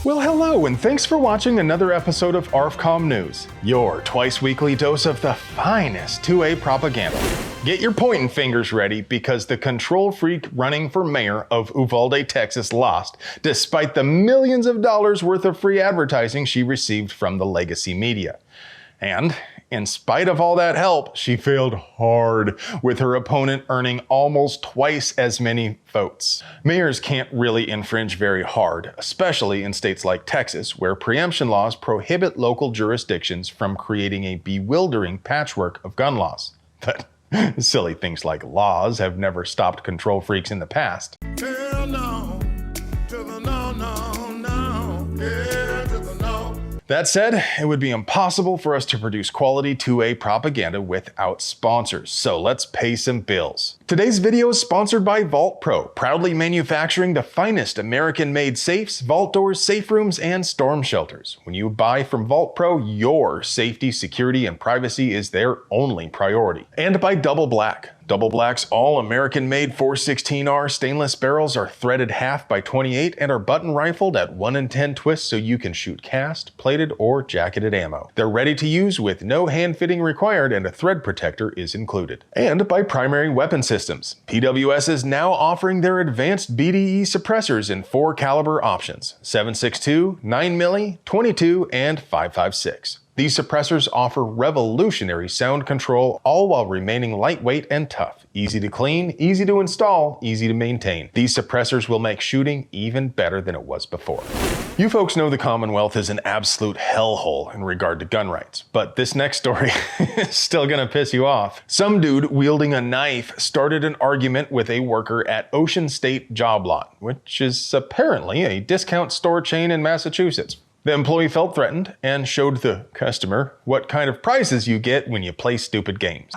Well, hello, and thanks for watching another episode of ARFCOM News, your twice-weekly dose of the finest 2A propaganda. Get your pointing fingers ready because the control freak running for mayor of Uvalde, Texas lost, despite the millions of dollars worth of free advertising she received from the legacy media. And, in spite of all that help, she failed hard, with her opponent earning almost twice as many votes. Mayors can't really infringe very hard, especially in states like Texas, where preemption laws prohibit local jurisdictions from creating a bewildering patchwork of gun laws. But silly things like laws have never stopped control freaks in the past. Hell no, to the no, no, no, yeah, to the no. That said, it would be impossible for us to produce quality 2A propaganda without sponsors, so let's pay some bills. Today's video is sponsored by Vault Pro, proudly manufacturing the finest American-made safes, vault doors, safe rooms, and storm shelters. When you buy from Vault Pro, your safety, security, and privacy is their only priority. And by Double Black. Double Black's all-American-made 416R stainless barrels are threaded half by 28 and are button rifled at 1 in 10 twists so you can shoot cast, plated, or jacketed ammo. They're ready to use with no hand fitting required and a thread protector is included. And by Primary Weapon Systems. PWS is now offering their advanced BDE suppressors in 4 caliber options: 7.62, 9mm, 22, and 5.56. These suppressors offer revolutionary sound control, all while remaining lightweight and tough. Easy to clean, easy to install, easy to maintain. These suppressors will make shooting even better than it was before. You folks know the Commonwealth is an absolute hellhole in regard to gun rights, but this next story is still gonna piss you off. Some dude wielding a knife started an argument with a worker at Ocean State Job Lot, which is apparently a discount store chain in Massachusetts. The employee felt threatened and showed the customer what kind of prizes you get when you play stupid games.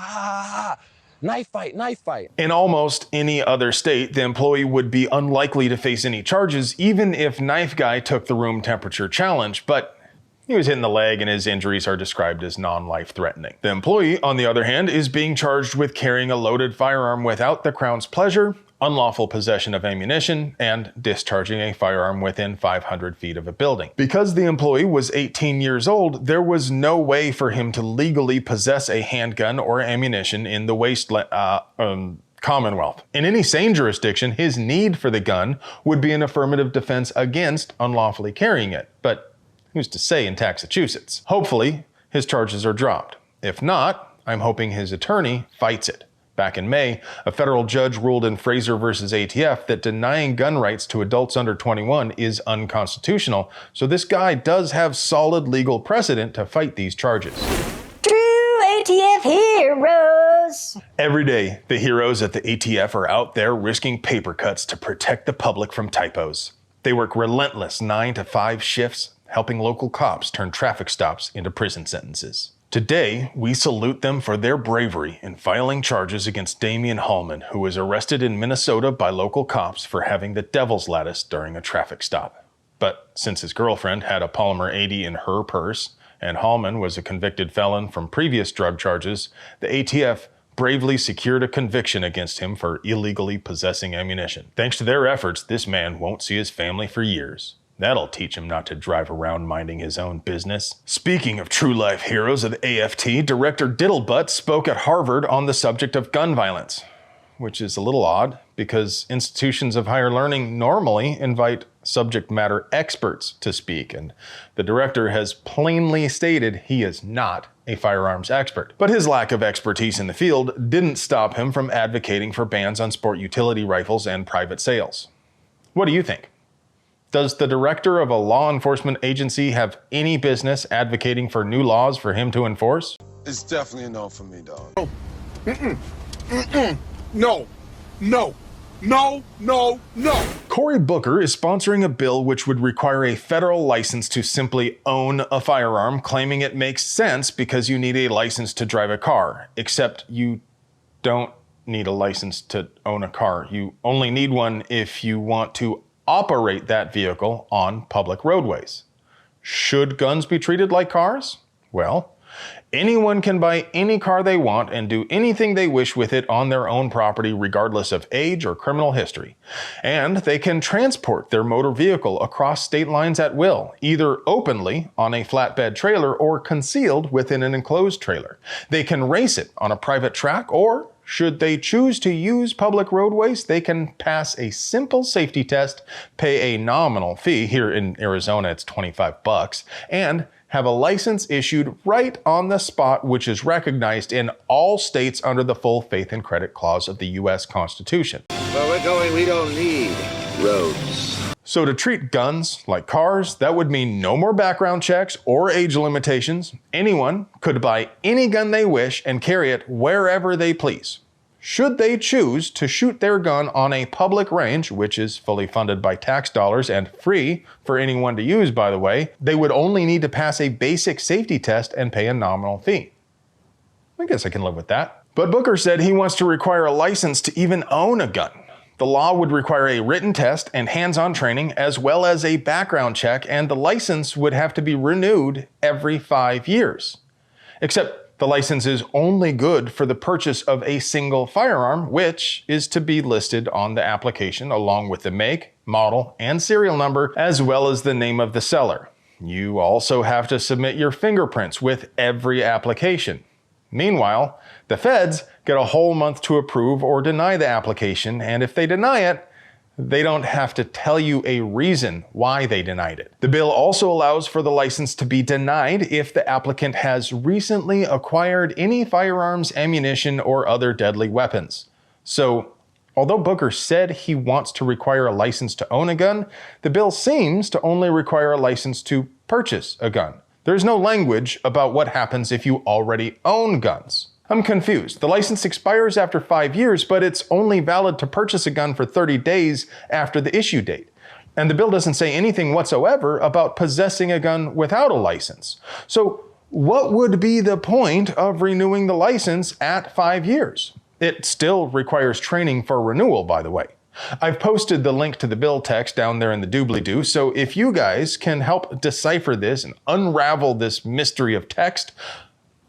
Knife fight, knife fight. In almost any other state, the employee would be unlikely to face any charges even if Knife Guy took the room temperature challenge, but he was hit in the leg and his injuries are described as non-life threatening. The employee, on the other hand, is being charged with carrying a loaded firearm without the Crown's pleasure, unlawful possession of ammunition, and discharging a firearm within 500 feet of a building. Because the employee was 18 years old, there was no way for him to legally possess a handgun or ammunition in the Commonwealth. In any sane jurisdiction, his need for the gun would be an affirmative defense against unlawfully carrying it. But who's to say in Massachusetts? Hopefully, his charges are dropped. If not, I'm hoping his attorney fights it. Back in May, a federal judge ruled in Fraser versus ATF that denying gun rights to adults under 21 is unconstitutional, so this guy does have solid legal precedent to fight these charges. True ATF heroes! Every day, the heroes at the ATF are out there risking paper cuts to protect the public from typos. They work relentless 9 to 5 shifts, helping local cops turn traffic stops into prison sentences. Today, we salute them for their bravery in filing charges against Damian Hallman, who was arrested in Minnesota by local cops for having the devil's lettuce during a traffic stop. But since his girlfriend had a polymer 80 in her purse, and Hallman was a convicted felon from previous drug charges, the ATF bravely secured a conviction against him for illegally possessing ammunition. Thanks to their efforts, this man won't see his family for years. That'll teach him not to drive around minding his own business. Speaking of true-life heroes of the AFT, Director Diddlebutt spoke at Harvard on the subject of gun violence, which is a little odd because institutions of higher learning normally invite subject matter experts to speak, and the director has plainly stated he is not a firearms expert. But his lack of expertise in the field didn't stop him from advocating for bans on sport utility rifles and private sales. What do you think? Does the director of a law enforcement agency have any business advocating for new laws for him to enforce? It's definitely a no for me, dog. No, no, no, no, no. Cory Booker is sponsoring a bill which would require a federal license to simply own a firearm, claiming it makes sense because you need a license to drive a car, except you don't need a license to own a car. You only need one if you want to operate that vehicle on public roadways. Should guns be treated like cars? Well, Anyone can buy any car they want and do anything they wish with it on their own property regardless of age or criminal history. And they can transport their motor vehicle across state lines at will, either openly on a flatbed trailer or concealed within an enclosed trailer. They can race it on a private track, or should they choose to use public roadways, they can pass a simple safety test, pay a nominal fee, here in Arizona it's $25, and have a license issued right on the spot, which is recognized in all states under the full faith and credit clause of the U.S. Constitution. Where we're going, we don't need roads. So to treat guns like cars, that would mean no more background checks or age limitations. Anyone could buy any gun they wish and carry it wherever they please. Should they choose to shoot their gun on a public range, which is fully funded by tax dollars and free for anyone to use, by the way, they would only need to pass a basic safety test and pay a nominal fee. I guess I can live with that. But Booker said he wants to require a license to even own a gun. The law would require a written test and hands-on training, as well as a background check, and the license would have to be renewed every 5 years. Except the license is only good for the purchase of a single firearm, which is to be listed on the application along with the make, model, and serial number, as well as the name of the seller. You also have to submit your fingerprints with every application. Meanwhile, the feds get a whole month to approve or deny the application, and if they deny it, they don't have to tell you a reason why they denied it. The bill also allows for the license to be denied if the applicant has recently acquired any firearms, ammunition, or other deadly weapons. So, although Booker said he wants to require a license to own a gun, the bill seems to only require a license to purchase a gun. There's no language about what happens if you already own guns. I'm confused. The license expires after 5 years, but it's only valid to purchase a gun for 30 days after the issue date. And the bill doesn't say anything whatsoever about possessing a gun without a license. So what would be the point of renewing the license at 5 years? It still requires training for renewal, by the way. I've posted the link to the bill text down there in the doobly-doo, so if you guys can help decipher this and unravel this mystery of text,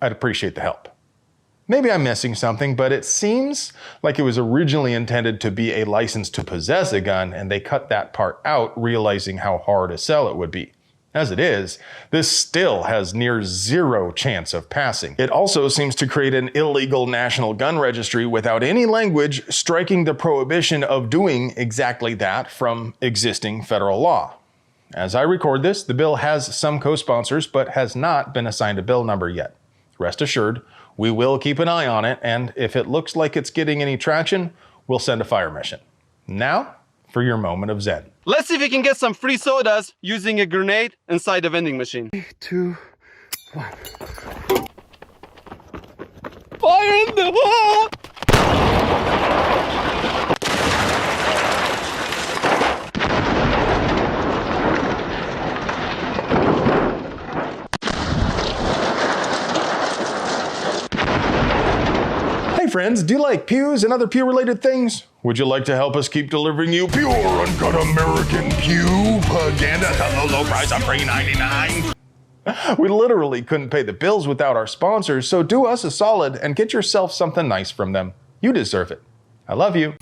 I'd appreciate the help. Maybe I'm missing something, but it seems like it was originally intended to be a license to possess a gun, and they cut that part out, realizing how hard to sell it would be. As it is, this still has near zero chance of passing. It also seems to create an illegal national gun registry without any language striking the prohibition of doing exactly that from existing federal law. As I record this, the bill has some co-sponsors, but has not been assigned a bill number yet. Rest assured, we will keep an eye on it, and if it looks like it's getting any traction, we'll send a fire mission. Now, for your moment of zen. Let's see if we can get some free sodas using a grenade inside the vending machine. 3, 2, 1. Fire in the hole! Hey friends, do you like pews and other pew-related things? Would you like to help us keep delivering you pure, uncut American pew-paganda at the low price of $3.99? We literally couldn't pay the bills without our sponsors, so do us a solid and get yourself something nice from them. You deserve it. I love you.